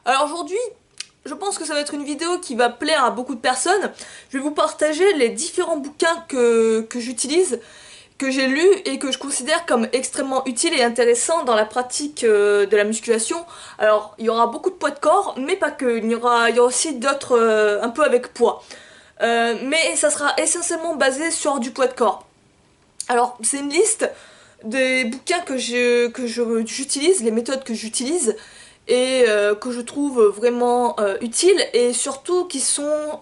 Alors aujourd'hui, je pense que ça va être une vidéo qui va plaire à beaucoup de personnes. Je vais vous partager les différents bouquins que j'utilise, que j'ai lus et que je considère comme extrêmement utiles et intéressants dans la pratique de la musculation. Alors, il y aura beaucoup de poids de corps, mais pas que. Il y aura aussi d'autres un peu avec poids. Mais ça sera essentiellement basé sur du poids de corps. Alors, c'est une liste des bouquins j'utilise, les méthodes que j'utilise et que je trouve vraiment utiles et surtout qui sont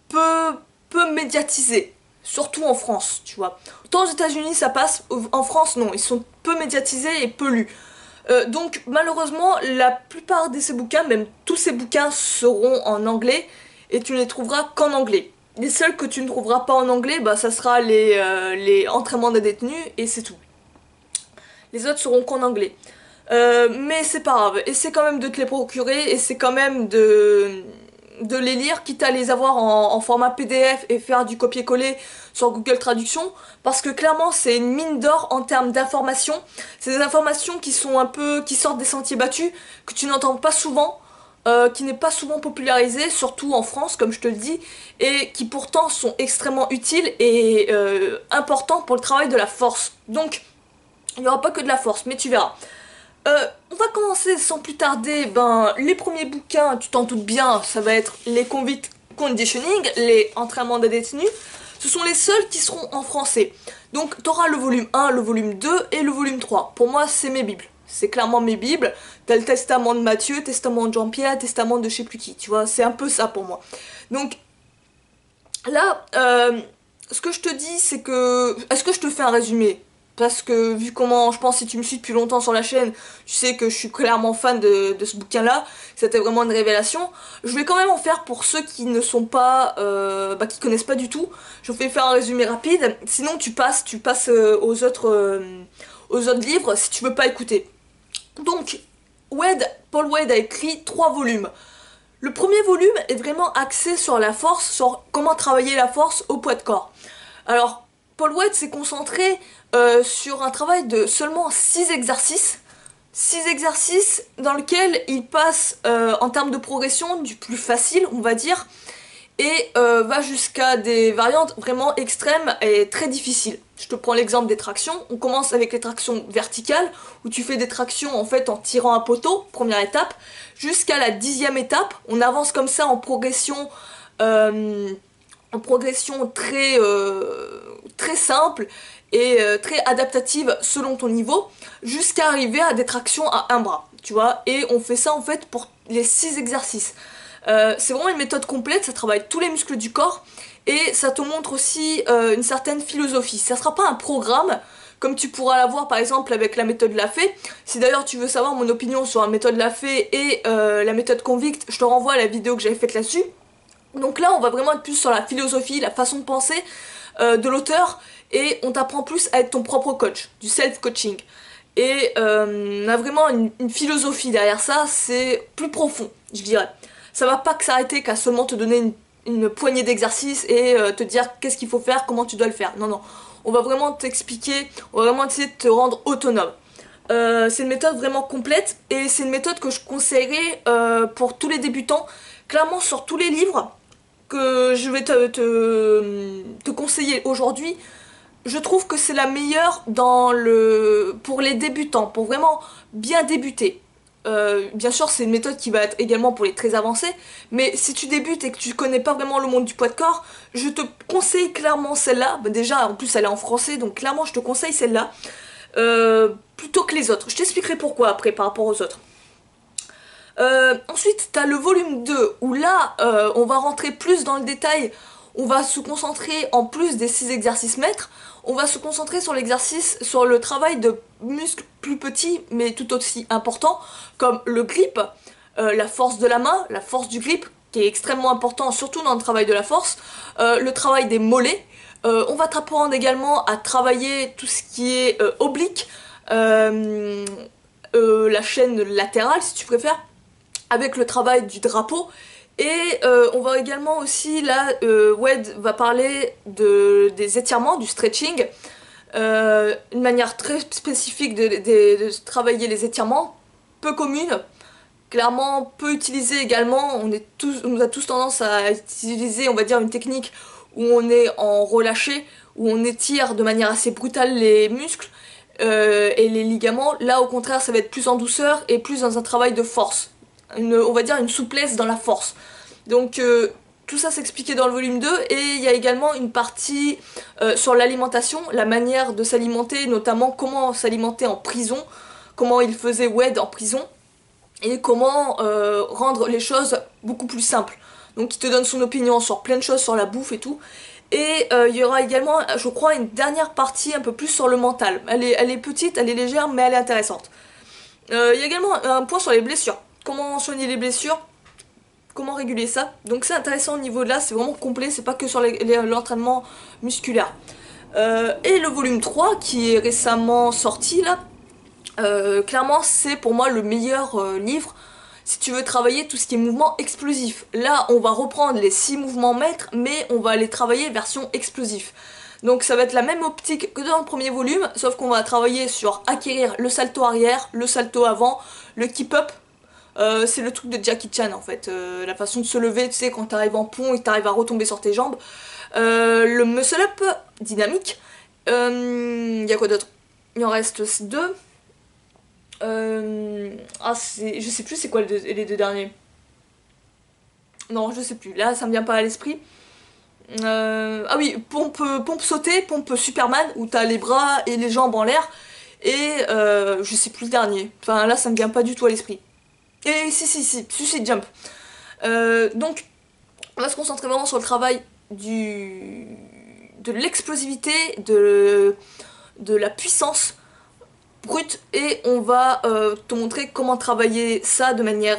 peu, peu médiatisés, surtout en France, tu vois. Autant aux États-Unis ça passe, en France non, ils sont peu médiatisés et peu lus. Donc malheureusement, la plupart de ces bouquins, même tous ces bouquins seront en anglais et tu ne les trouveras qu'en anglais. Les seuls que tu ne trouveras pas en anglais, bah ça sera les entraînements des détenus et c'est tout. Les autres seront qu'en anglais. Mais c'est pas grave, et c'est quand même de te les procurer et c'est quand même de les lire, quitte à les avoir en format PDF et faire du copier-coller sur Google Traduction, parce que clairement c'est une mine d'or en termes d'informations. C'est des informations qui sont un peu, qui sortent des sentiers battus, que tu n'entends pas souvent, qui n'est pas souvent popularisé, surtout en France comme je te le dis, et qui pourtant sont extrêmement utiles et importants pour le travail de la force. Donc il n'y aura pas que de la force, mais tu verras. On va commencer sans plus tarder. Ben, les premiers bouquins, tu t'en doutes bien, ça va être les Convict Conditioning, les entraînements des détenus. Ce sont les seuls qui seront en français. Donc, tu auras le volume 1, le volume 2 et le volume 3. Pour moi, c'est mes bibles. C'est clairement mes bibles. T'as le testament de Matthieu, testament de Jean-Pierre, testament de je sais plus qui. Tu vois, c'est un peu ça pour moi. Donc, là, ce que je te dis, c'est que... Est-ce que je te fais un résumé? Parce que vu comment, je pense, si tu me suis depuis longtemps sur la chaîne, tu sais que je suis clairement fan de ce bouquin-là. C'était vraiment une révélation. Je vais quand même en faire pour ceux qui ne sont pas, qui connaissent pas du tout. Je vais faire un résumé rapide. Sinon, tu passes aux autres livres si tu veux pas écouter. Donc, Paul Wade a écrit 3 volumes. Le premier volume est vraiment axé sur la force, sur comment travailler la force au poids de corps. Alors, Paul Wade s'est concentré sur un travail de seulement 6 exercices. 6 exercices dans lesquels il passe en termes de progression du plus facile, on va dire, et va jusqu'à des variantes vraiment extrêmes et très difficiles. Je te prends l'exemple des tractions. On commence avec les tractions verticales, où tu fais des tractions en fait en tirant un poteau, première étape, jusqu'à la 10e étape. On avance comme ça en progression très simple et très adaptative selon ton niveau, jusqu'à arriver à des tractions à un bras, tu vois, et on fait ça en fait pour les 6 exercices. C'est vraiment une méthode complète, ça travaille tous les muscles du corps, et ça te montre aussi une certaine philosophie. Ça sera pas un programme, comme tu pourras l'avoir par exemple avec la méthode Lafay. Si d'ailleurs tu veux savoir mon opinion sur la méthode Lafay et la méthode Convict, je te renvoie à la vidéo que j'avais faite là-dessus. Donc là on va vraiment être plus sur la philosophie, la façon de penser de l'auteur, et on t'apprend plus à être ton propre coach, du self-coaching. Et on a vraiment une philosophie derrière ça, c'est plus profond, je dirais. Ça va pas que s'arrêter qu'à seulement te donner une poignée d'exercices et te dire qu'est-ce qu'il faut faire, comment tu dois le faire. Non, non. On va vraiment t'expliquer, on va vraiment essayer de te rendre autonome. C'est une méthode vraiment complète et c'est une méthode que je conseillerais pour tous les débutants. Clairement, sur tous les livres que je vais te conseiller aujourd'hui, je trouve que c'est la meilleure pour les débutants, pour vraiment bien débuter. Bien sûr, c'est une méthode qui va être également pour les très avancés, mais si tu débutes et que tu connais pas vraiment le monde du poids de corps, je te conseille clairement celle-là. Bah, déjà, en plus, elle est en français, donc clairement, je te conseille celle-là plutôt que les autres. Je t'expliquerai pourquoi après par rapport aux autres. Ensuite, t'as le volume 2 où là, on va rentrer plus dans le détail. On va se concentrer, en plus des 6 exercices maîtres, on va se concentrer sur sur le travail de muscles plus petits, mais tout aussi importants, comme le grip, la force de la main, la force du grip, qui est extrêmement important, surtout dans le travail de la force, le travail des mollets. On va t'apprendre également à travailler tout ce qui est oblique, la chaîne latérale si tu préfères, avec le travail du drapeau. Et on va également aussi, là, Wade va parler des étirements, du stretching, une manière très spécifique de travailler les étirements, peu commune, clairement peu utilisé également. On a tous tendance à utiliser, on va dire, une technique où on est en relâché, où on étire de manière assez brutale les muscles et les ligaments. Là au contraire ça va être plus en douceur et plus dans un travail de force, on va dire une souplesse dans la force. Donc tout ça s'expliquait dans le volume 2 et il y a également une partie sur l'alimentation, la manière de s'alimenter, notamment comment s'alimenter en prison, comment il faisait Wade en prison et comment rendre les choses beaucoup plus simples. Donc il te donne son opinion sur plein de choses, sur la bouffe et tout. Et il y aura également, je crois, une dernière partie un peu plus sur le mental. Elle est petite, elle est légère, mais elle est intéressante. Il y a également un point sur les blessures. Comment soigner les blessures, comment réguler ça. Donc c'est intéressant au niveau de là, c'est vraiment complet, c'est pas que sur l'entraînement musculaire. Et le volume 3 qui est récemment sorti là, clairement c'est pour moi le meilleur livre si tu veux travailler tout ce qui est mouvement explosif. Là on va reprendre les 6 mouvements maîtres mais on va les travailler version explosif. Donc ça va être la même optique que dans le premier volume, sauf qu'on va travailler sur acquérir le salto arrière, le salto avant, le keep up. C'est le truc de Jackie Chan en fait, la façon de se lever, tu sais, quand t'arrives en pont et que t'arrives à retomber sur tes jambes. Le muscle up dynamique. Il y a quoi d'autre? Il en reste 2. Je sais plus c'est quoi les 2 derniers. Non, je sais plus. Là, ça me vient pas à l'esprit. Ah oui, pompe sautée, pompe Superman, où t'as les bras et les jambes en l'air. Et je sais plus le dernier. Enfin, là, ça me vient pas du tout à l'esprit. Et si, Suicide Jump. Donc, on va se concentrer vraiment sur le travail de l'explosivité, de la puissance brute, et on va te montrer comment travailler ça de manière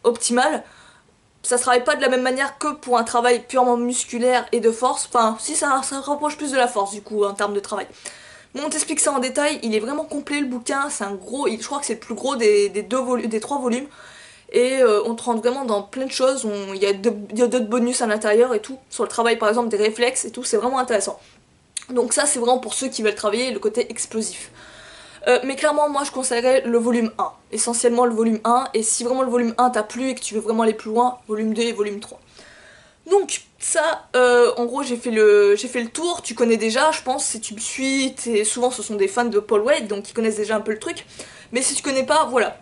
optimale. Ça se travaille pas de la même manière que pour un travail purement musculaire et de force. Enfin, si ça rapproche plus de la force du coup en termes de travail. Bon, on t'explique ça en détail, il est vraiment complet le bouquin, c'est un gros, je crois que c'est le plus gros des 3 volumes. Et on te rentre vraiment dans plein de choses, il y a d'autres bonus à l'intérieur et tout, sur le travail par exemple des réflexes et tout, c'est vraiment intéressant. Donc ça c'est vraiment pour ceux qui veulent travailler le côté explosif. Mais clairement moi je conseillerais le volume 1, essentiellement le volume 1, et si vraiment le volume 1 t'a plu et que tu veux vraiment aller plus loin, volume 2 et volume 3. Donc ça, en gros j'ai fait le tour, tu connais déjà je pense, si tu me suis, souvent ce sont des fans de Paul Wade, donc ils connaissent déjà un peu le truc, mais si tu connais pas, voilà.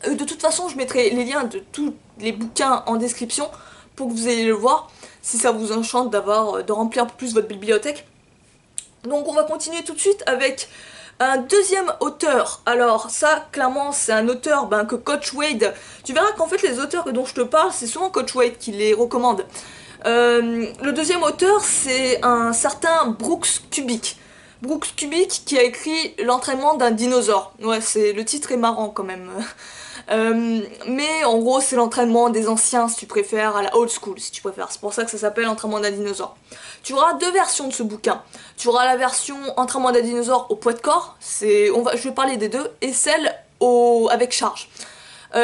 De toute façon je mettrai les liens de tous les bouquins en description pour que vous ayez le voir, si ça vous enchante de remplir un peu plus votre bibliothèque. Donc on va continuer tout de suite avec un deuxième auteur. Alors ça clairement c'est un auteur que Coach Wade, tu verras qu'en fait les auteurs dont je te parle c'est souvent Coach Wade qui les recommande. Le deuxième auteur c'est un certain Brooks Kubik. Brooks Kubik qui a écrit L'entraînement d'un dinosaure. Ouais, le titre est marrant quand même. Mais en gros c'est l'entraînement des anciens si tu préfères, à la old school si tu préfères, c'est pour ça que ça s'appelle Entraînement d'un dinosaure. Tu auras 2 versions de ce bouquin, tu auras la version Entraînement d'un dinosaure au poids de corps, je vais parler des deux, et celle avec charge.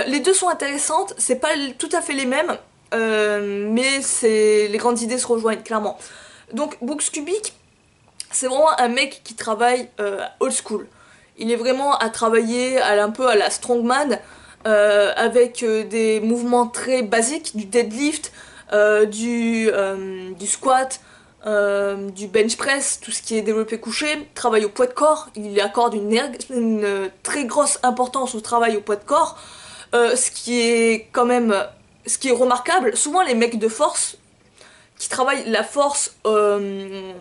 Les deux sont intéressantes, c'est pas tout à fait les mêmes, mais les grandes idées se rejoignent clairement. Donc Brooks Kubik, c'est vraiment un mec qui travaille old school. Il est vraiment à travailler un peu à la strongman, avec des mouvements très basiques, du deadlift, du squat, du bench press, tout ce qui est développé couché, travail au poids de corps. Il accorde une très grosse importance au travail au poids de corps, ce qui est remarquable. Souvent les mecs de force qui travaillent la force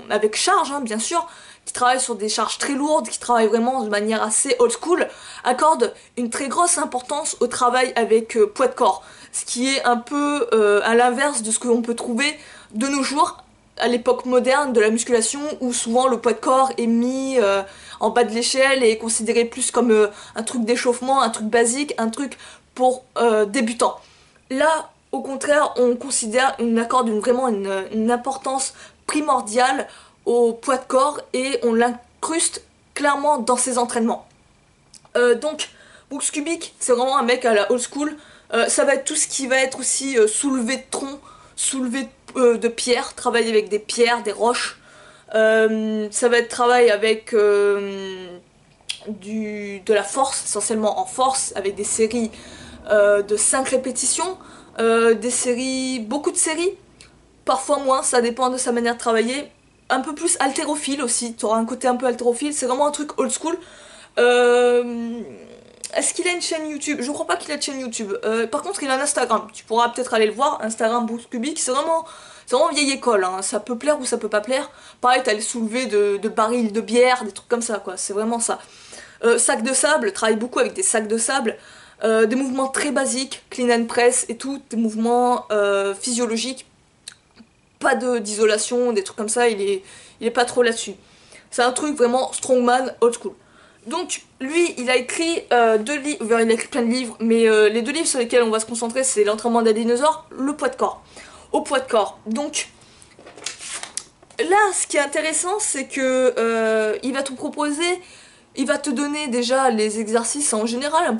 avec charge, hein, bien sûr, qui travaillent sur des charges très lourdes, qui travaillent vraiment de manière assez old school, accordent une très grosse importance au travail avec poids de corps. Ce qui est un peu à l'inverse de ce que l'on peut trouver de nos jours, à l'époque moderne de la musculation, où souvent le poids de corps est mis en bas de l'échelle et est considéré plus comme un truc d'échauffement, un truc basique, un truc pour débutants. Là, au contraire, on accorde vraiment une importance primordiale au poids de corps et on l'incruste clairement dans ses entraînements. Donc, Brooks Kubik, c'est vraiment un mec à la old school. Ça va être tout ce qui va être aussi soulevé de tronc, soulevé de pierres, travailler avec des pierres, des roches. Ça va être travail avec de la force, essentiellement en force, avec des séries de 5 répétitions, des séries, beaucoup de séries, parfois moins, ça dépend de sa manière de travailler. Un peu plus haltérophile aussi, tu auras un côté un peu haltérophile, c'est vraiment un truc old school. Est-ce qu'il a une chaîne YouTube? Je crois pas qu'il a de chaîne YouTube. Par contre, il a un Instagram. Tu pourras peut-être aller le voir. Instagram Brooks Kubik. C'est vraiment vieille école. Hein. Ça peut plaire ou ça peut pas plaire. Pareil, t'as les soulevés de barils de bière, des trucs comme ça, quoi. C'est vraiment ça. Sac de sable. Travaille beaucoup avec des sacs de sable. Des mouvements très basiques. Clean and press et tout. Des mouvements physiologiques. Pas d'isolation, des trucs comme ça. Il est pas trop là-dessus. C'est un truc vraiment strongman, old school. Donc lui, il a écrit 2 livres, il a écrit plein de livres, mais les 2 livres sur lesquels on va se concentrer, c'est l'entraînement d'un dinosaure, le poids de corps. Au poids de corps. Donc là, ce qui est intéressant, c'est que il va te proposer, il va te donner déjà les exercices en général,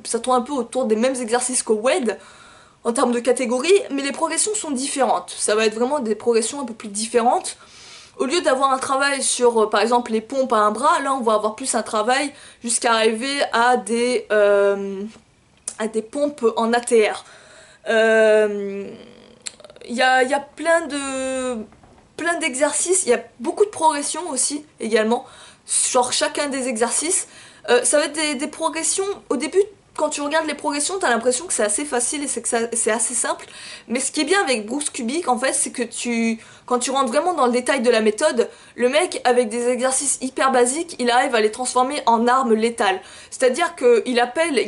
ça tourne un peu autour des mêmes exercices qu'au WED en termes de catégories, mais les progressions sont différentes. Ça va être vraiment des progressions un peu plus différentes. Au lieu d'avoir un travail sur, par exemple, les pompes à un bras, là on va avoir plus un travail jusqu'à arriver à des pompes en ATR. Il y a plein d'exercices, il y a beaucoup de progressions aussi, également, sur chacun des exercices. Ça va être des progressions, au début, quand tu regardes les progressions, t'as l'impression que c'est assez facile et c'est assez simple. Mais ce qui est bien avec Brooks Kubik, en fait, c'est que quand tu rentres vraiment dans le détail de la méthode, le mec, avec des exercices hyper basiques, il arrive à les transformer en armes létales. C'est-à-dire il y a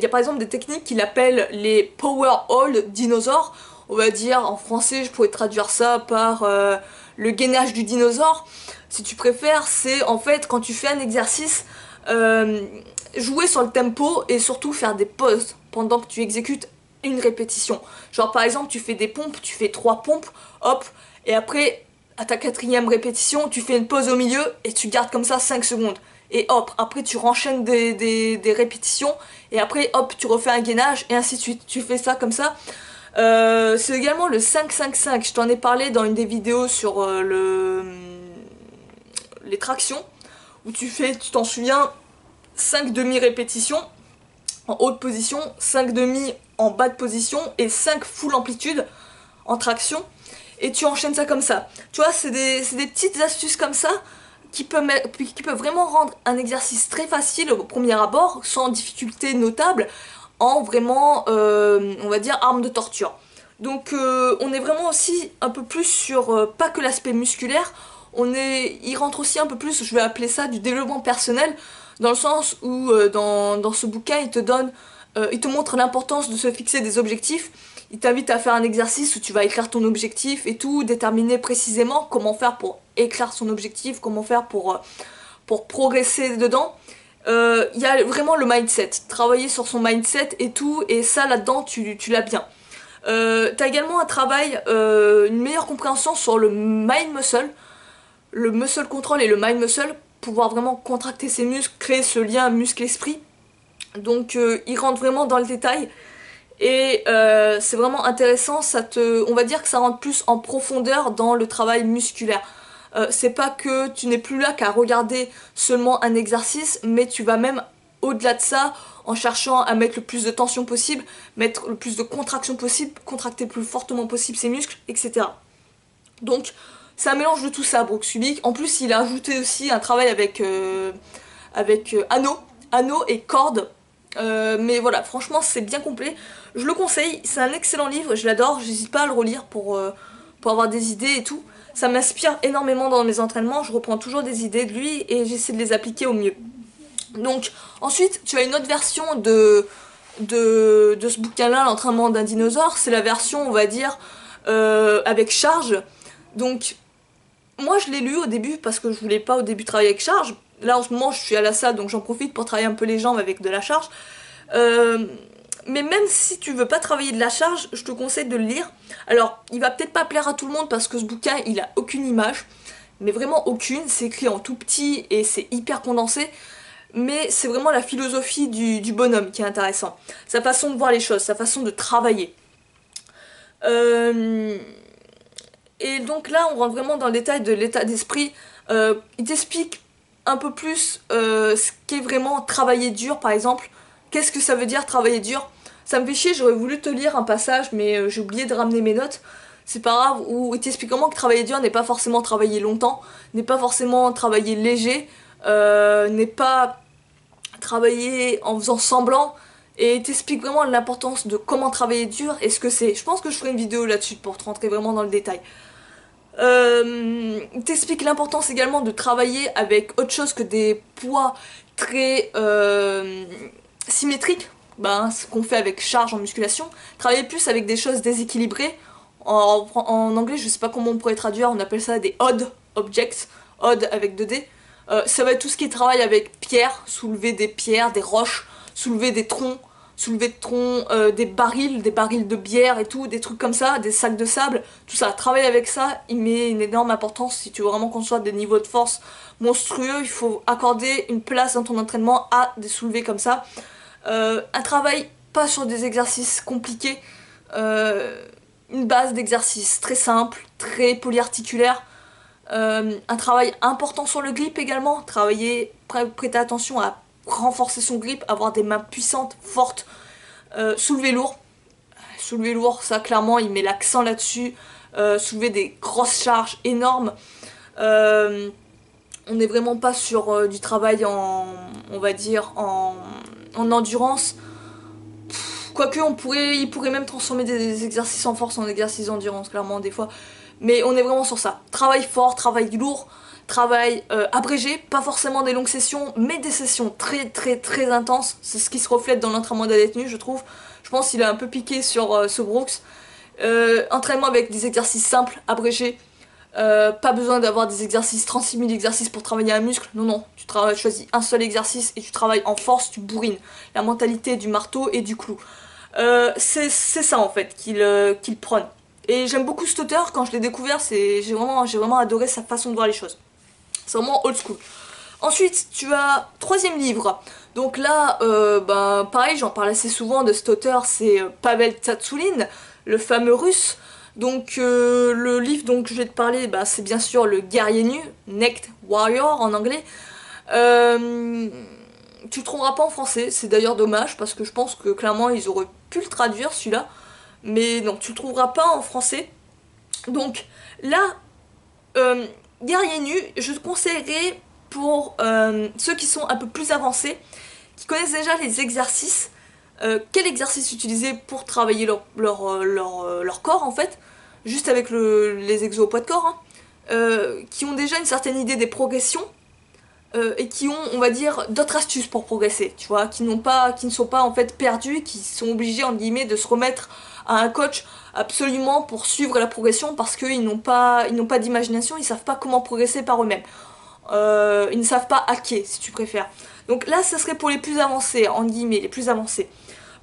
par exemple des techniques qu'il appelle les Power Hold dinosaures. On va dire, en français, je pourrais traduire ça par le gainage du dinosaure. Si tu préfères, c'est en fait quand tu fais un exercice, jouer sur le tempo et surtout faire des pauses pendant que tu exécutes une répétition. Genre par exemple, tu fais des pompes, tu fais 3 pompes, hop, et après, à ta 4e répétition, tu fais une pause au milieu et tu gardes comme ça 5 secondes. Et hop, après tu renchaînes des répétitions et après hop, tu refais un gainage et ainsi de suite. Tu fais ça comme ça. C'est également le 5-5-5. Je t'en ai parlé dans une des vidéos sur les tractions où tu t'en souviens, 5 demi-répétitions en haute position, 5 demi en bas de position et 5 full amplitude en traction. Et tu enchaînes ça comme ça. Tu vois, c'est des petites astuces comme ça qui peuvent vraiment rendre un exercice très facile au premier abord, sans difficulté notable, en vraiment, on va dire, arme de torture. Donc on est vraiment aussi un peu plus sur, pas que l'aspect musculaire, il rentre aussi un peu plus, je vais appeler ça du développement personnel, dans le sens où dans ce bouquin il te montre l'importance de se fixer des objectifs. Il t'invite à faire un exercice où tu vas écrire ton objectif et tout, déterminer précisément comment faire pour écrire son objectif, comment faire pour progresser dedans. Il y a vraiment le mindset, travailler sur son mindset et tout, et ça là-dedans tu l'as bien. T'as également un travail, une meilleure compréhension sur le mind muscle, le muscle control et le mind muscle, pouvoir vraiment contracter ses muscles, créer ce lien muscle-esprit. Donc il rentre vraiment dans le détail et c'est vraiment intéressant, on va dire que ça rentre plus en profondeur dans le travail musculaire. C'est pas que tu n'es plus là qu'à regarder seulement un exercice, mais tu vas même au-delà de ça en cherchant à mettre le plus de tension possible, mettre le plus de contraction possible, contracter le plus fortement possible ses muscles, etc. Donc c'est un mélange de tout ça, Brooks Kubik. En plus il a ajouté aussi un travail avec anneaux et cordes. Mais voilà, franchement c'est bien complet. Je le conseille, c'est un excellent livre, je l'adore, j'hésite pas à le relire pour avoir des idées et tout. Ça m'inspire énormément dans mes entraînements, je reprends toujours des idées de lui et j'essaie de les appliquer au mieux. Donc ensuite tu as une autre version de ce bouquin là, l'entraînement d'un dinosaure, c'est la version on va dire avec charge. Donc moi je l'ai lu au début parce que je voulais pas au début travailler avec charge. Là en ce moment je suis à la salle donc j'en profite pour travailler un peu les jambes avec de la charge. Mais même si tu veux pas travailler de la charge, je te conseille de le lire. Alors, il va peut-être pas plaire à tout le monde parce que ce bouquin, il a aucune image. Mais vraiment aucune, c'est écrit en tout petit et c'est hyper condensé. Mais c'est vraiment la philosophie du bonhomme qui est intéressant. Sa façon de voir les choses, sa façon de travailler. Et donc là, on rentre vraiment dans le détail de l'état d'esprit. Il t'explique un peu plus ce qu'est vraiment travailler dur, par exemple. Qu'est-ce que ça veut dire travailler dur? Ça me fait chier, j'aurais voulu te lire un passage, mais j'ai oublié de ramener mes notes. C'est pas grave, où il t'explique comment que travailler dur n'est pas forcément travailler longtemps, n'est pas forcément travailler léger, n'est pas travailler en faisant semblant, et il t'explique vraiment l'importance de comment travailler dur et ce que c'est. Je pense que je ferai une vidéo là-dessus pour te rentrer vraiment dans le détail. Il t'explique l'importance également de travailler avec autre chose que des poids très symétriques, ce qu'on fait avec charge en musculation. Travailler plus avec des choses déséquilibrées. En anglais, je sais pas comment on pourrait traduire, on appelle ça des odd objects, odd avec 2D. Ça va être tout ce qui est travail avec pierre, soulever des pierres, des roches, soulever des troncs, des barils de bière et tout, des trucs comme ça, des sacs de sable, tout ça. Travailler avec ça, il met une énorme importance. Si tu veux vraiment construire des niveaux de force monstrueux, il faut accorder une place dans ton entraînement à des soulevés comme ça. Un travail pas sur des exercices compliqués, une base d'exercice très simple, très polyarticulaire. Un travail important sur le grip également, prêter attention à renforcer son grip, avoir des mains puissantes, fortes, soulever lourd, ça clairement il met l'accent là-dessus, soulever des grosses charges énormes, on n'est vraiment pas sur du travail on va dire en endurance, quoique il pourrait même transformer des exercices en force en exercices d'endurance clairement des fois, mais on est vraiment sur ça, travail fort, travail lourd, travail abrégé, pas forcément des longues sessions, mais des sessions très intenses. C'est ce qui se reflète dans l'entraînement de la détenue, je trouve. Je pense qu'il a un peu piqué sur ce Brooks. Entraînement avec des exercices simples, abrégés. Pas besoin d'avoir des exercices, 36 000 exercices pour travailler un muscle. Non, tu choisis un seul exercice et tu travailles en force, tu bourrines. La mentalité du marteau et du clou. C'est ça en fait qu'il prône. Et j'aime beaucoup cet auteur, quand je l'ai découvert, j'ai vraiment adoré sa façon de voir les choses. C'est vraiment old school. Ensuite, tu as troisième livre. Donc là, pareil, j'en parle assez souvent de cet auteur, c'est Pavel Tsatsouline, le fameux russe. Donc le livre dont je vais te parler, c'est bien sûr Le Guerrier Nu, Naked Warrior en anglais. Tu le trouveras pas en français, c'est d'ailleurs dommage parce que je pense que clairement ils auraient pu le traduire celui-là. Mais non, tu le trouveras pas en français. Donc là, Guerrier Nu, je te conseillerais pour ceux qui sont un peu plus avancés, qui connaissent déjà les exercices, quel exercice utiliser pour travailler leur corps en fait, juste avec les exos au poids de corps, qui ont déjà une certaine idée des progressions, et qui ont, on va dire, d'autres astuces pour progresser, tu vois, qui ne sont pas en fait perdus, qui sont obligés en guillemets de se remettre à un coach absolument pour suivre la progression parce qu'ils n'ont pas d'imagination, ils savent pas comment progresser par eux-mêmes. Ils ne savent pas hacker, si tu préfères. Donc là, ça serait pour les plus avancés, en guillemets, les plus avancés.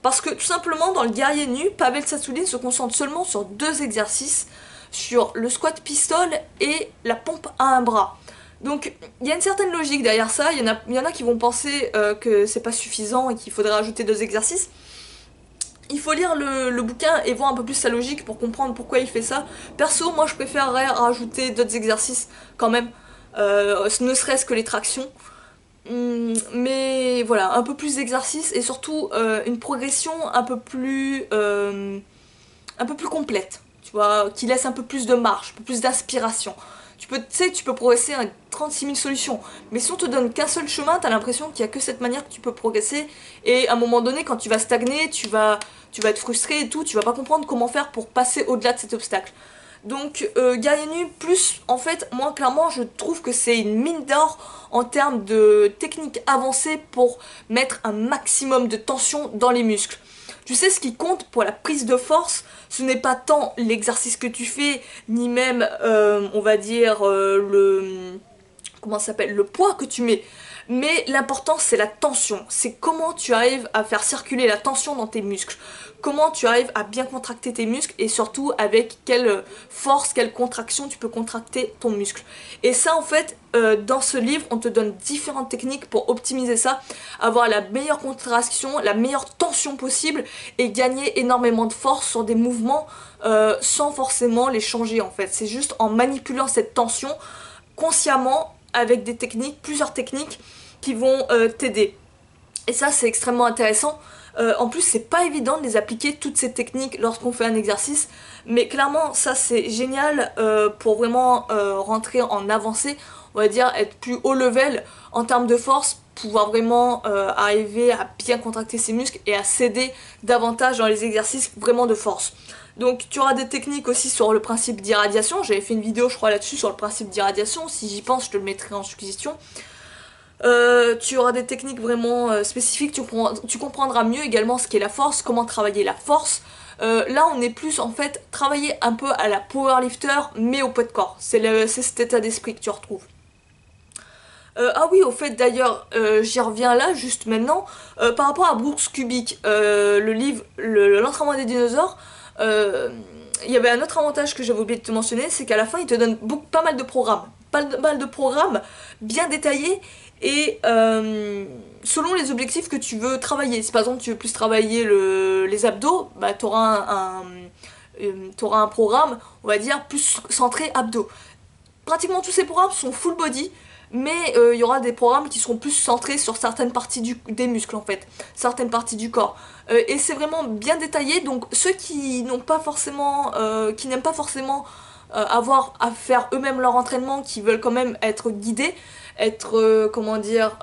Parce que tout simplement, dans le Guerrier Nu, Pavel Tsatsouline se concentre seulement sur 2 exercices, sur le squat pistol et la pompe à un bras. Donc il y a une certaine logique derrière ça, il y en a qui vont penser que c'est pas suffisant et qu'il faudrait rajouter 2 exercices. Il faut lire le bouquin et voir un peu plus sa logique pour comprendre pourquoi il fait ça. Perso, moi je préférerais rajouter d'autres exercices quand même, ne serait-ce que les tractions. Mais voilà, un peu plus d'exercices et surtout une progression un peu plus complète, tu vois, qui laisse un peu plus de marge, un peu plus d'inspiration. Tu peux progresser à 36 000 solutions, mais si on te donne qu'un seul chemin, t'as l'impression qu'il n'y a que cette manière que tu peux progresser, et à un moment donné, quand tu vas stagner, tu vas être frustré et tout, tu vas pas comprendre comment faire pour passer au-delà de cet obstacle. Donc Guerrier Nu plus, en fait, moi clairement je trouve que c'est une mine d'or en termes de techniques avancées pour mettre un maximum de tension dans les muscles. Tu sais, ce qui compte pour la prise de force, ce n'est pas tant l'exercice que tu fais, ni même, on va dire, le poids que tu mets. Mais l'important, c'est la tension. C'est comment tu arrives à faire circuler la tension dans tes muscles. Comment tu arrives à bien contracter tes muscles et surtout avec quelle force, quelle contraction tu peux contracter ton muscle. Et ça, en fait, dans ce livre, on te donne différentes techniques pour optimiser ça, avoir la meilleure contraction, la meilleure tension possible et gagner énormément de force sur des mouvements sans forcément les changer, en fait. C'est juste en manipulant cette tension consciemment avec des techniques, plusieurs techniques qui vont t'aider. Et ça, c'est extrêmement intéressant. En plus c'est pas évident de les appliquer toutes ces techniques lorsqu'on fait un exercice, mais clairement ça c'est génial pour vraiment rentrer en avancée, on va dire être plus haut level en termes de force, pouvoir vraiment arriver à bien contracter ses muscles et à s'aider davantage dans les exercices vraiment de force. Donc tu auras des techniques aussi sur le principe d'irradiation, j'avais fait une vidéo je crois là-dessus sur le principe d'irradiation, si j'y pense je te le mettrai en suggestion. Tu auras des techniques vraiment spécifiques, tu comprendras mieux également ce qu'est la force, comment travailler la force. Là on est plus en fait travailler un peu à la powerlifter mais au poids de corps, c'est cet état d'esprit que tu retrouves. Ah oui, au fait d'ailleurs, j'y reviens là juste maintenant, par rapport à Brooks Kubik, le livre L'entraînement des dinosaures, il y avait un autre avantage que j'avais oublié de te mentionner, c'est qu'à la fin il te donne pas mal de programmes, pas mal de programmes bien détaillés et selon les objectifs que tu veux travailler. Si par exemple tu veux plus travailler les abdos, bah t'auras un programme, on va dire, plus centré abdos. Pratiquement tous ces programmes sont full body, mais il y aura des programmes qui seront plus centrés sur certaines parties des muscles en fait, certaines parties du corps. Et c'est vraiment bien détaillé, donc ceux qui n'ont pas forcément, qui n'aiment pas forcément avoir à faire eux-mêmes leur entraînement, qui veulent quand même être guidés, être comment dire,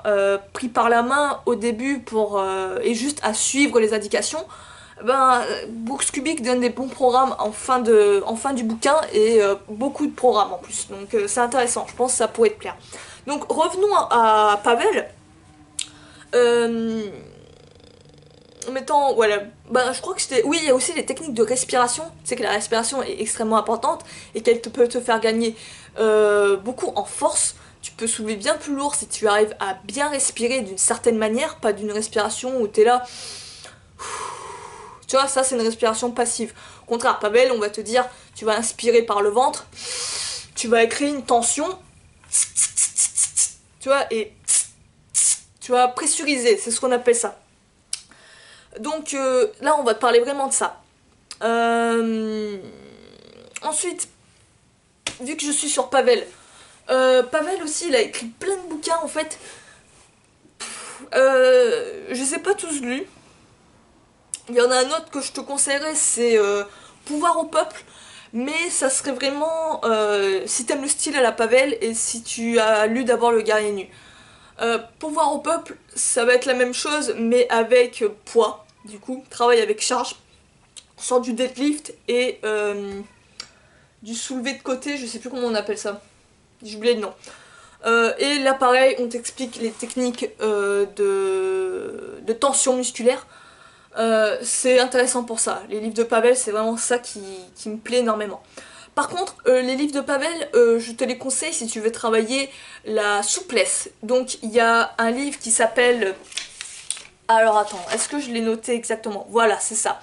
pris par la main au début pour et juste à suivre les indications. Ben, Brooks Kubik donne des bons programmes en fin du bouquin et beaucoup de programmes en plus, donc c'est intéressant, je pense que ça pourrait te plaire. Donc revenons à Pavel. Mettons, voilà, ben, je crois que c'était... Oui, il y a aussi les techniques de respiration, tu sais que la respiration est extrêmement importante et qu'elle peut te faire gagner beaucoup en force. Tu peux soulever bien plus lourd si tu arrives à bien respirer d'une certaine manière, pas d'une respiration où t'es là... Tu vois, ça c'est une respiration passive. Au contraire, Pavel, on va te dire, tu vas inspirer par le ventre, tu vas créer une tension, tu vois, et tu vas pressuriser, c'est ce qu'on appelle ça. Donc là, on va te parler vraiment de ça. Ensuite, vu que je suis sur Pavel, Pavel aussi, il a écrit plein de bouquins en fait. Je les ai pas tous lus. Il y en a un autre que je te conseillerais, c'est Pouvoir au peuple. Mais ça serait vraiment si t'aimes le style à la Pavel et si tu as lu d'abord Le Guerrier Nu. Pouvoir au peuple, ça va être la même chose mais avec poids. Du coup, travail avec charge. Sur du deadlift et du soulevé de côté, je sais plus comment on appelle ça. J'ai oublié le nom. Et là pareil, on t'explique les techniques de tension musculaire. C'est intéressant pour ça. Les livres de Pavel, c'est vraiment ça qui me plaît énormément. Par contre, les livres de Pavel, je te les conseille si tu veux travailler la souplesse. Donc, il y a un livre qui s'appelle... Alors, attends, est-ce que je l'ai noté exactement? Voilà, c'est ça.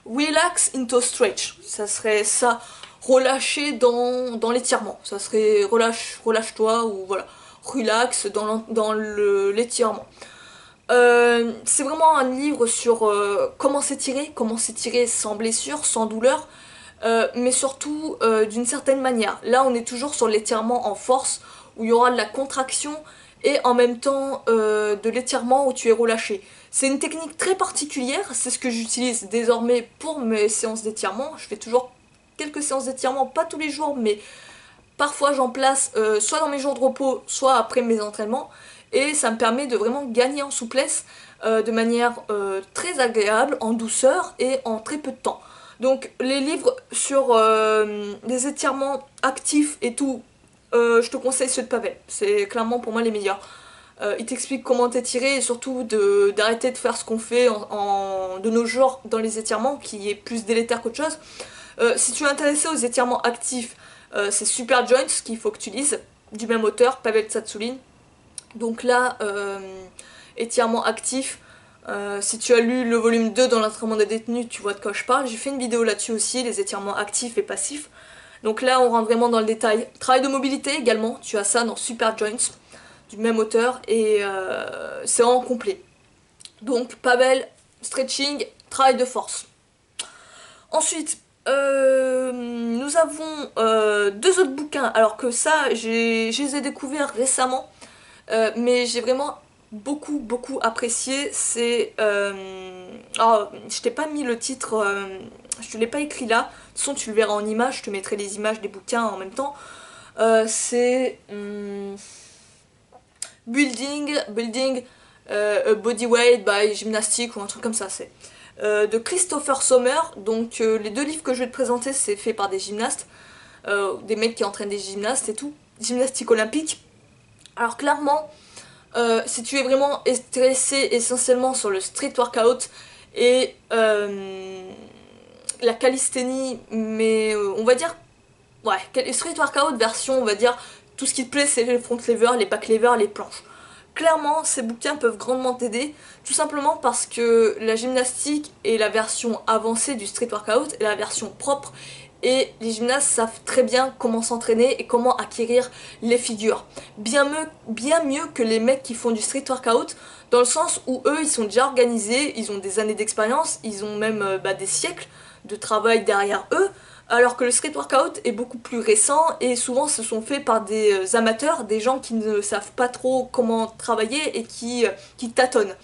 Relax into stretch. Ça serait ça. Relâcher dans l'étirement. Ça serait relâche-toi ou voilà. Relax dans l'étirement. C'est vraiment un livre sur comment s'étirer sans blessure, sans douleur, mais surtout d'une certaine manière. Là, on est toujours sur l'étirement en force, où il y aura de la contraction et en même temps de l'étirement où tu es relâché. C'est une technique très particulière, c'est ce que j'utilise désormais pour mes séances d'étirement. Je fais toujours quelques séances d'étirement, pas tous les jours, mais parfois j'en place soit dans mes jours de repos, soit après mes entraînements. Et ça me permet de vraiment gagner en souplesse de manière très agréable, en douceur et en très peu de temps. Donc les livres sur les étirements actifs et tout, je te conseille ceux de Pavel. C'est clairement pour moi les meilleurs. Il t'explique comment t'étirer et surtout d'arrêter de faire ce qu'on fait de nos jours dans les étirements, qui est plus délétère qu'autre chose. Si tu es intéressé aux étirements actifs, c'est Super Joints qu'il faut que tu lises, du même auteur, Pavel Tsatsouline. Donc là, étirement actif, si tu as lu le volume 2 dans l'entraînement des détenus, tu vois de quoi je parle. J'ai fait une vidéo là-dessus aussi, les étirements actifs et passifs. Donc là, on rentre vraiment dans le détail. Travail de mobilité également, tu as ça dans Super Joints, du même auteur, et c'est vraiment complet. Donc Pavel, stretching, travail de force. Ensuite, nous avons deux autres bouquins, alors que ça, je les ai découverts récemment. Mais j'ai vraiment beaucoup apprécié, c'est... Oh, je t'ai pas mis le titre, je te l'ai pas écrit là, de toute façon tu le verras en image, je te mettrai les images des bouquins en même temps. C'est... Building a Bodyweight by Gymnastic ou un truc comme ça, c'est de Christopher Sommer. Donc les deux livres que je vais te présenter, c'est fait par des gymnastes, des mecs qui entraînent des gymnastes et tout, gymnastique olympique. Alors clairement, si tu es vraiment intéressé essentiellement sur le street workout et la calisthénie, mais on va dire, ouais, street workout version, on va dire, tout ce qui te plaît, c'est les front levers, les back levers, les planches. Clairement, ces bouquins peuvent grandement t'aider, tout simplement parce que la gymnastique est la version avancée du street workout et la version propre, et les gymnastes savent très bien comment s'entraîner et comment acquérir les figures. Bien mieux que les mecs qui font du street workout, dans le sens où eux, ils sont déjà organisés, ils ont des années d'expérience, ils ont même des siècles de travail derrière eux, alors que le street workout est beaucoup plus récent et souvent ce sont faits par des amateurs, des gens qui ne savent pas trop comment travailler et qui tâtonnent.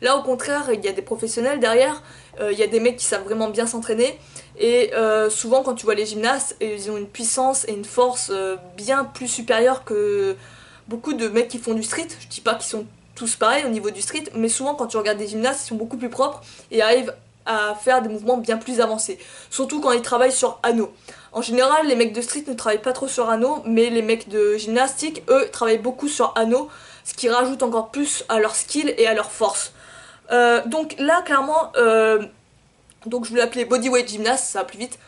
Là au contraire, il y a des professionnels derrière, il y a des mecs qui savent vraiment bien s'entraîner et souvent quand tu vois les gymnastes, ils ont une puissance et une force bien plus supérieure que beaucoup de mecs qui font du street. Je dis pas qu'ils sont tous pareils au niveau du street, mais souvent quand tu regardes des gymnastes, ils sont beaucoup plus propres et arrivent à faire des mouvements bien plus avancés. Surtout quand ils travaillent sur anneau. En général, les mecs de street ne travaillent pas trop sur anneau, mais les mecs de gymnastique, eux, travaillent beaucoup sur anneau, ce qui rajoute encore plus à leur skill et à leur force. Donc là, clairement, donc je voulais l'appeler Bodyweight Gymnast, ça va plus vite.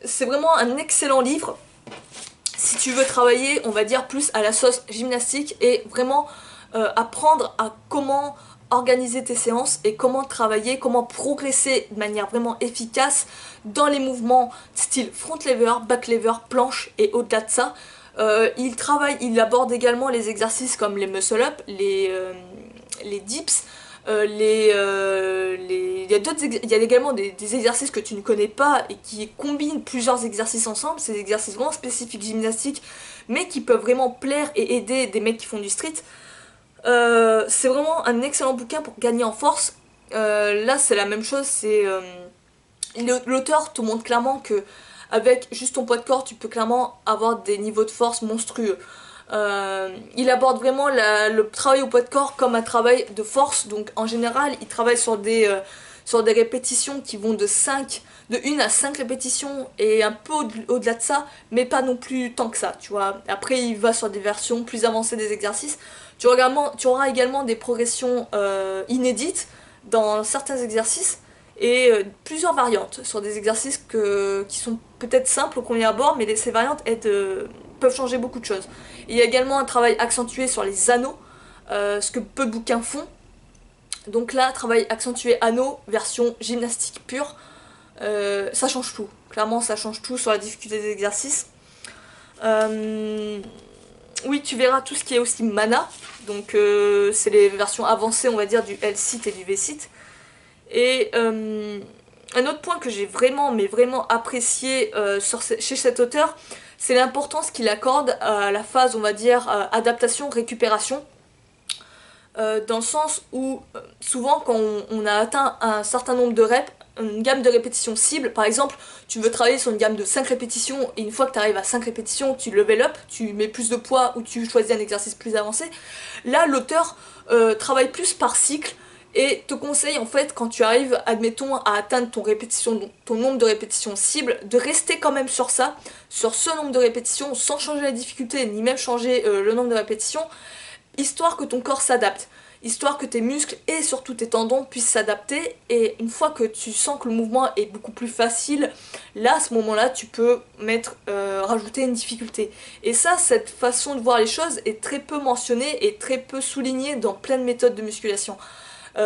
C'est vraiment un excellent livre si tu veux travailler, on va dire, plus à la sauce gymnastique et vraiment apprendre à comment organiser tes séances et comment travailler, comment progresser de manière vraiment efficace dans les mouvements style front lever, back lever, planche et au-delà de ça. Il aborde également les exercices comme les muscle up, les dips, il y a également des exercices que tu ne connais pas et qui combinent plusieurs exercices ensemble, c'est des exercices vraiment spécifiques gymnastiques mais qui peuvent vraiment plaire et aider des mecs qui font du street. C'est vraiment un excellent bouquin pour gagner en force. Là c'est la même chose, l'auteur te montre clairement que avec juste ton poids de corps tu peux clairement avoir des niveaux de force monstrueux. Il aborde vraiment le travail au poids de corps comme un travail de force, donc en général il travaille sur des répétitions qui vont de 1 à 5 répétitions et un peu au-delà de ça, mais pas non plus tant que ça, tu vois. Après il va sur des versions plus avancées des exercices. Tu auras également des progressions inédites dans certains exercices et plusieurs variantes sur des exercices qui sont peut-être simples au premier abord, mais ces variantes peuvent changer beaucoup de choses. Il y a également un travail accentué sur les anneaux, ce que peu de bouquins font. Donc là, travail accentué anneaux, version gymnastique pure, ça change tout. Clairement, ça change tout sur la difficulté des exercices. Oui, tu verras tout ce qui est aussi mana, donc c'est les versions avancées, on va dire, du L-Sit et du V-Sit. Et un autre point que j'ai vraiment, mais vraiment apprécié chez cet auteur, c'est l'importance qu'il accorde à la phase, on va dire, adaptation-récupération. Dans le sens où, souvent, quand on a atteint un certain nombre de reps, une gamme de répétitions cible, par exemple, tu veux travailler sur une gamme de 5 répétitions, et une fois que tu arrives à 5 répétitions, tu level up, tu mets plus de poids ou tu choisis un exercice plus avancé. Là, l'auteur travaille plus par cycle, et te conseille en fait quand tu arrives, admettons, à atteindre ton nombre de répétitions cible, de rester quand même sur ça, sur ce nombre de répétitions, sans changer la difficulté, ni même changer le nombre de répétitions, histoire que ton corps s'adapte, histoire que tes muscles et surtout tes tendons puissent s'adapter, et une fois que tu sens que le mouvement est beaucoup plus facile, là à ce moment-là tu peux rajouter une difficulté. Et ça, cette façon de voir les choses est très peu mentionnée et très peu soulignée dans plein de méthodes de musculation.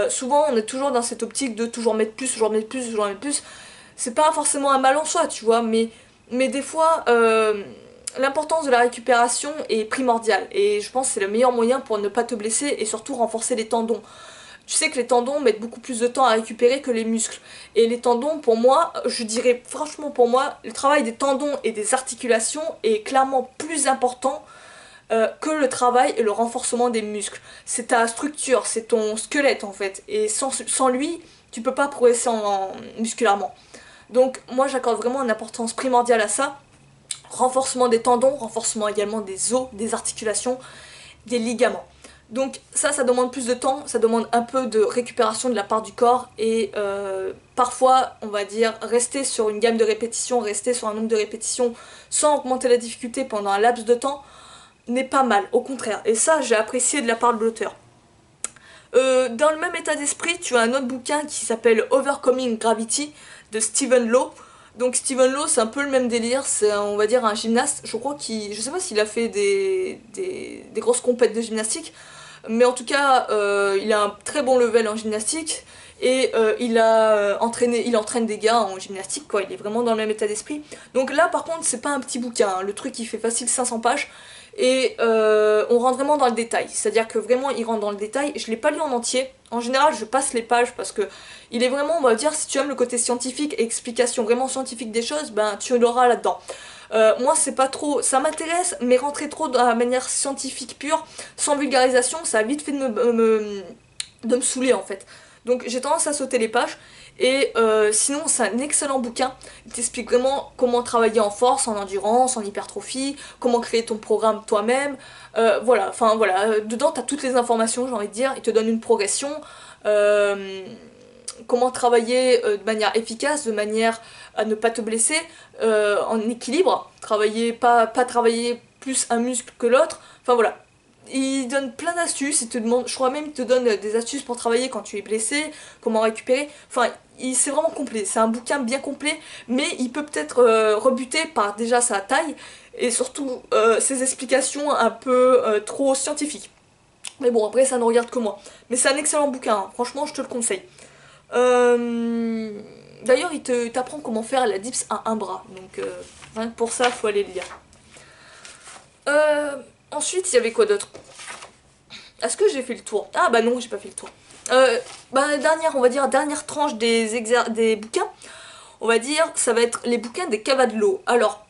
Souvent on est toujours dans cette optique de toujours mettre plus, toujours mettre plus, toujours mettre plus. C'est pas forcément un mal en soi, tu vois, mais des fois l'importance de la récupération est primordiale et je pense que c'est le meilleur moyen pour ne pas te blesser et surtout renforcer les tendons. Tu sais que les tendons mettent beaucoup plus de temps à récupérer que les muscles. Et les tendons, pour moi, je dirais franchement pour moi, le travail des tendons et des articulations est clairement plus important que le travail et le renforcement des muscles. C'est ta structure, c'est ton squelette en fait. Et sans lui, tu peux pas progresser musculairement. Donc moi j'accorde vraiment une importance primordiale à ça. Renforcement des tendons, renforcement également des os, des articulations, des ligaments. Donc ça demande plus de temps, ça demande un peu de récupération de la part du corps et parfois, on va dire, rester sur une gamme de répétitions, rester sur un nombre de répétitions sans augmenter la difficulté pendant un laps de temps n'est pas mal, au contraire. Et ça, j'ai apprécié de la part de l'auteur. Dans le même état d'esprit, tu as un autre bouquin qui s'appelle Overcoming Gravity de Stephen Lowe. Donc Stephen Lowe, c'est un peu le même délire, c'est on va dire un gymnaste, je crois qu'il, je sais pas s'il a fait des grosses compètes de gymnastique, mais en tout cas il a un très bon level en gymnastique et il entraîne des gars en gymnastique quoi, il est vraiment dans le même état d'esprit. Donc là par contre c'est pas un petit bouquin, hein. Le truc il fait facile 500 pages et on rentre vraiment dans le détail, c'est-à-dire que vraiment il rentre dans le détail. Je l'ai pas lu en entier, en général je passe les pages parce que il est vraiment, on va dire, si tu aimes le côté scientifique et explication vraiment scientifique des choses, ben tu l'auras là-dedans. Moi c'est pas trop, ça m'intéresse, mais rentrer trop dans la manière scientifique pure, sans vulgarisation, ça a vite fait de me saouler en fait. Donc j'ai tendance à sauter les pages. Et sinon c'est un excellent bouquin, il t'explique vraiment comment travailler en force, en endurance, en hypertrophie, comment créer ton programme toi-même, voilà, enfin voilà, dedans t'as toutes les informations j'ai envie de dire, il te donne une progression, comment travailler de manière efficace, de manière à ne pas te blesser, en équilibre, pas travailler plus un muscle que l'autre, enfin voilà. Il donne plein d'astuces, il te demande, je crois même il te donne des astuces pour travailler quand tu es blessé, comment récupérer, enfin c'est vraiment complet, c'est un bouquin bien complet, mais il peut peut-être rebuter par déjà sa taille et surtout ses explications un peu trop scientifiques. Mais bon après ça ne regarde que moi, mais c'est un excellent bouquin, hein. Franchement je te le conseille. D'ailleurs il t'apprend comment faire la dips à un bras, donc rien que pour ça faut aller le lire. Ensuite, il y avait quoi d'autre? Est-ce que j'ai fait le tour? Ah bah non, j'ai pas fait le tour. Dernière, on va dire, dernière tranche des bouquins, on va dire, ça va être les bouquins des Cavadlo. Alors,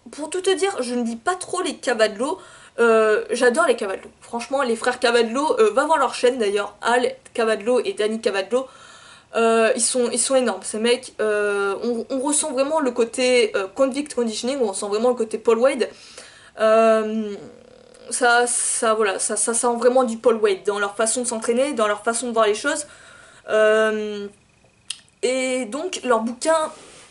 pour tout te dire, je ne dis pas trop les Cavadlo, j'adore les Cavadlo. Franchement, les frères Cavadlo, va voir leur chaîne d'ailleurs, Al Cavadlo et Danny Cavadlo. Ils sont énormes, ces mecs. On ressent vraiment le côté convict conditioning, on ressent vraiment le côté Paul Wade. Voilà, ça sent vraiment du Paul Wade dans leur façon de s'entraîner, dans leur façon de voir les choses. Et donc, leur bouquin,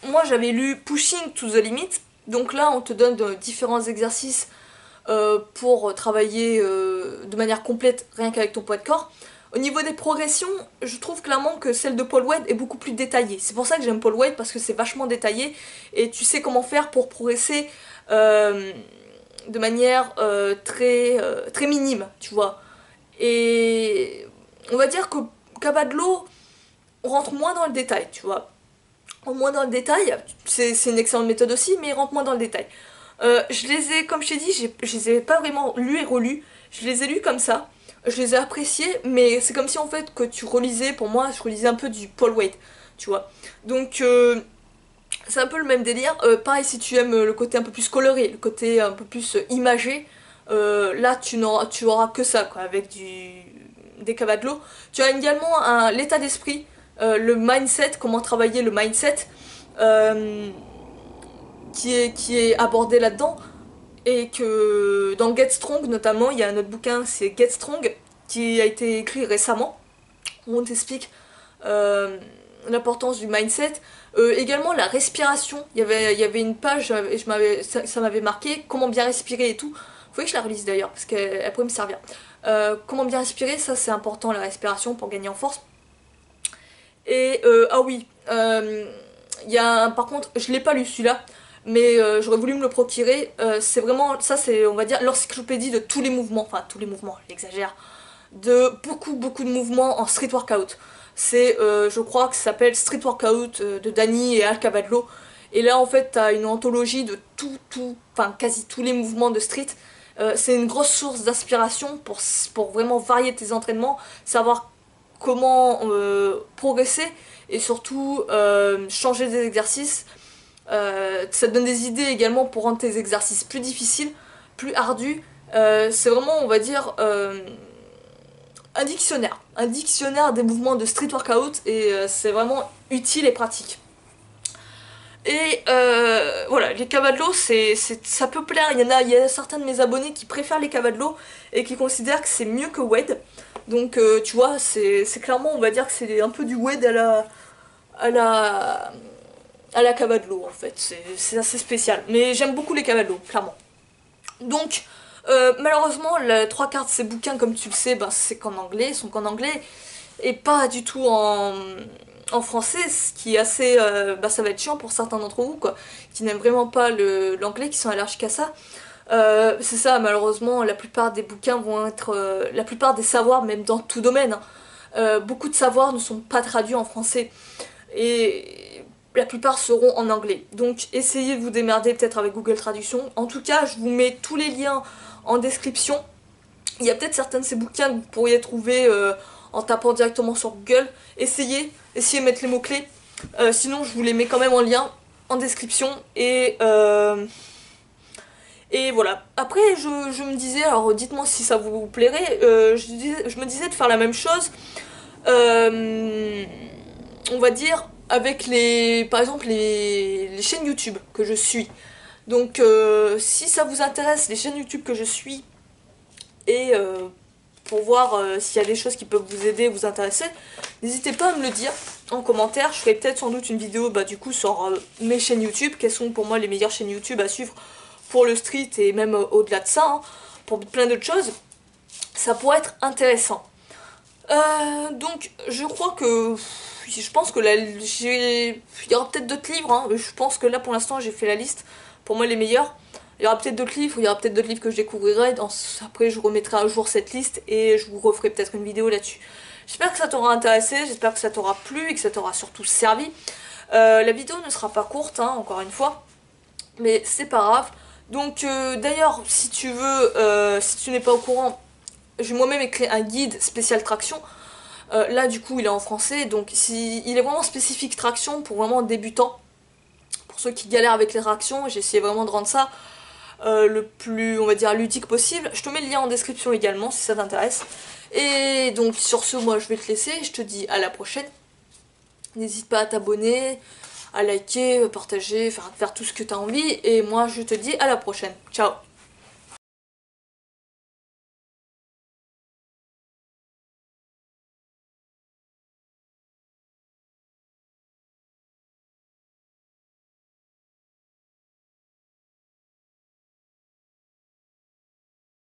moi j'avais lu Pushing to the Limit. Donc là, on te donne différents exercices pour travailler de manière complète, rien qu'avec ton poids de corps. Au niveau des progressions, je trouve clairement que celle de Paul Wade est beaucoup plus détaillée. C'est pour ça que j'aime Paul Wade, parce que c'est vachement détaillé et tu sais comment faire pour progresser de manière très minime, tu vois. Et on va dire que Cavadlo rentre moins dans le détail, tu vois. Moins dans le détail, c'est une excellente méthode aussi, mais il rentre moins dans le détail. Je les ai, comme je t'ai dit, je les ai pas vraiment lus et relus. Je les ai lus comme ça. Je les ai appréciés, mais c'est comme si en fait que tu relisais, pour moi, je relisais un peu du Paul Wade, tu vois. Donc c'est un peu le même délire. Pareil, si tu aimes le côté un peu plus coloré, le côté un peu plus imagé, là tu auras que ça, quoi, avec des Cavadlo. Tu as également l'état d'esprit, le mindset, comment travailler le mindset, qui est abordé là-dedans. Et que dans Get Strong notamment, il y a un autre bouquin, c'est Get Strong, qui a été écrit récemment, où on t'explique l'importance du mindset. Également la respiration, il y avait une page, et ça m'avait marqué, comment bien respirer et tout. Faudrait que je la relise d'ailleurs, parce qu'elle pourrait me servir. Comment bien respirer, ça c'est important, la respiration, pour gagner en force. Et, ah oui, il y a par contre, je l'ai pas lu celui-là, mais j'aurais voulu me le procurer. C'est vraiment, ça c'est, on va dire, l'encyclopédie de tous les mouvements, enfin tous les mouvements, j'exagère, de beaucoup de mouvements en street workout. C'est, je crois que ça s'appelle Street Workout de Danny et Al Cavadlo. Et là en fait t'as une anthologie de enfin quasi tous les mouvements de street. C'est une grosse source d'inspiration pour vraiment varier tes entraînements, savoir comment progresser et surtout changer des exercices. Ça te donne des idées également pour rendre tes exercices plus difficiles, plus ardus, C'est vraiment, on va dire, un dictionnaire des mouvements de street workout et c'est vraiment utile et pratique. Et voilà, les cavalos, ça peut plaire. Il y a certains de mes abonnés qui préfèrent les cavalos et qui considèrent que c'est mieux que WED. Donc tu vois, c'est clairement, on va dire que c'est un peu du WED à la, à la cavalo en fait. C'est assez spécial. Mais j'aime beaucoup les cavalos, clairement. Donc, malheureusement, les trois quarts de ces bouquins, comme tu le sais, ben, c'est qu'en anglais, sont qu'en anglais et pas du tout en français, ce qui est assez, ça va être chiant pour certains d'entre vous, quoi, qui n'aiment vraiment pas l'anglais, qui sont allergiques à ça. C'est ça, malheureusement, la plupart des bouquins vont être, la plupart des savoirs, même dans tout domaine, hein, beaucoup de savoirs ne sont pas traduits en français. Et la plupart seront en anglais. Donc essayez de vous démerder peut-être avec Google Traduction. En tout cas, je vous mets tous les liens en description. Il y a peut-être certains de ces bouquins que vous pourriez trouver en tapant directement sur Google. Essayez de mettre les mots-clés. Sinon, je vous les mets quand même en lien en description. Et voilà. Après, je me disais, alors dites-moi si ça vous plairait, je me disais de faire la même chose. On va dire avec par exemple les chaînes YouTube que je suis. Donc si ça vous intéresse, les chaînes YouTube que je suis, et pour voir s'il y a des choses qui peuvent vous aider, vous intéresser, n'hésitez pas à me le dire en commentaire. Je ferai peut-être sans doute une vidéo du coup sur mes chaînes YouTube, quelles sont pour moi les meilleures chaînes YouTube à suivre pour le street et même au-delà de ça, hein, pour plein d'autres choses. Ça pourrait être intéressant. Donc je crois que je pense que là il y aura peut-être d'autres livres, hein, mais je pense que là pour l'instant j'ai fait la liste pour moi les meilleurs. Il y aura peut-être d'autres livres, que je découvrirai, après je remettrai à jour cette liste et je vous referai peut-être une vidéo là-dessus. J'espère que ça t'aura intéressé, j'espère que ça t'aura plu et que ça t'aura surtout servi. La vidéo ne sera pas courte, hein, encore une fois, mais c'est pas grave. Donc d'ailleurs si tu veux, si tu n'es pas au courant, j'ai moi-même écrit un guide spécial traction. Là du coup il est en français, donc il est vraiment spécifique traction pour vraiment débutants. Pour ceux qui galèrent avec les tractions, j'ai essayé vraiment de rendre ça le plus, on va dire, ludique possible. Je te mets le lien en description également si ça t'intéresse. Et donc sur ce, moi je vais te laisser, je te dis à la prochaine. N'hésite pas à t'abonner, à liker, partager, faire tout ce que tu as envie. Et moi je te dis à la prochaine. Ciao!